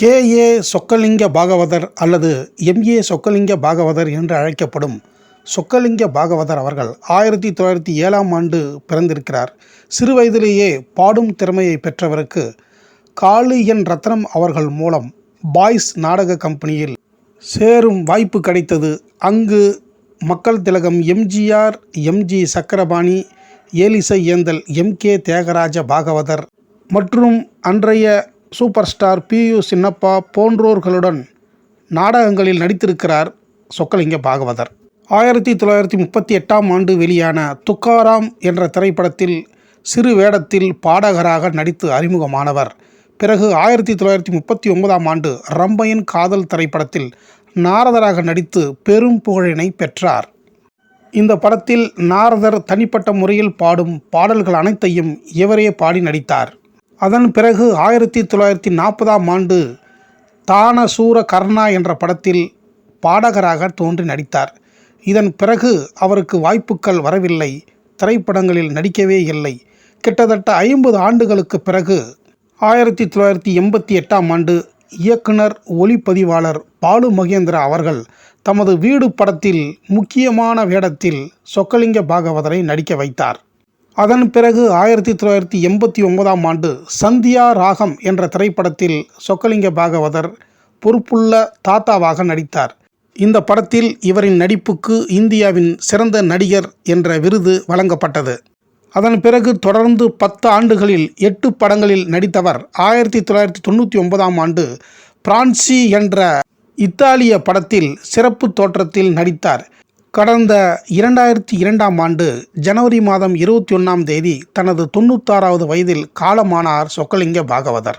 KA. Chokkalinga Bhagavathar அல்லது MA. Chokkalinga Bhagavathar என்று அழைக்கப்படும் சொக்கலிங்க பாகவதர் அவர்கள் 1907ஆம் ஆண்டு பிறந்திருக்கிறார். சிறு வயதிலேயே பாடும் திறமையை பெற்றவருக்கு காளி என் ரத்னம் அவர்கள் மூலம் பாய்ஸ் நாடக கம்பெனியில் சேரும் வாய்ப்பு கிடைத்தது. அங்கு மக்கள் திலகம் எம்.ஜி.ஆர்., எம்.ஜி. சக்கரபாணி, ஏலிசை ஏந்தல் எம்.கே. தியாகராஜ பாகவதர் மற்றும் அன்றைய சூப்பர் ஸ்டார் பி.யு. சின்னப்பா போன்றோர்களுடன் நாடகங்களில் நடித்திருக்கிறார் சொக்கலிங்க பாகவதர். 1938ஆம் ஆண்டு வெளியான துக்காராம் என்ற திரைப்படத்தில் சிறு வேடத்தில் பாடகராக நடித்து அறிமுகமானவர். பிறகு 1939ஆம் ஆண்டு ரம்பையின் காதல் திரைப்படத்தில் நாரதராக நடித்து பெரும் புகழினை பெற்றார். இந்த படத்தில் நாரதர் தனிப்பட்ட முறையில் பாடும் பாடல்கள் அனைத்தையும் இவரே பாடி நடித்தார். அதன் பிறகு 1940ஆம் ஆண்டு தான சூர கர்ணா என்ற படத்தில் பாடகராக தோன்றி நடித்தார். இதன் பிறகு அவருக்கு வாய்ப்புகள் வரவில்லை, திரைப்படங்களில் நடிக்கவே இல்லை. கிட்டத்தட்ட 50 ஆண்டுகளுக்கு பிறகு 1988ஆம் ஆண்டு இயக்குனர் ஒளிப்பதிவாளர் பாலு மகேந்திரா அவர்கள் தமது வீடு படத்தில் முக்கியமான வேடத்தில் சொக்கலிங்க பாகவதரை நடிக்க வைத்தார். அதன் பிறகு 1989ஆம் ஆண்டு சந்தியா ராகம் என்ற திரைப்படத்தில் சொக்கலிங்க பாகவதர் பொறுப்புள்ள தாத்தாவாக நடித்தார். இந்த படத்தில் இவரின் நடிப்புக்கு இந்தியாவின் சிறந்த நடிகர் என்ற விருது வழங்கப்பட்டது. அதன் பிறகு தொடர்ந்து 10 ஆண்டுகளில் 8 படங்களில் நடித்தவர் 1999ஆம் ஆண்டு பிரான்சி என்ற இத்தாலிய படத்தில் சிறப்பு தோற்றத்தில் நடித்தார். கடந்த 2002ஆம் ஆண்டு ஜனவரி மாதம் 21ஆம் தேதி தனது 96வது வயதில் காலமானார் சொக்கலிங்க பாகவதர்.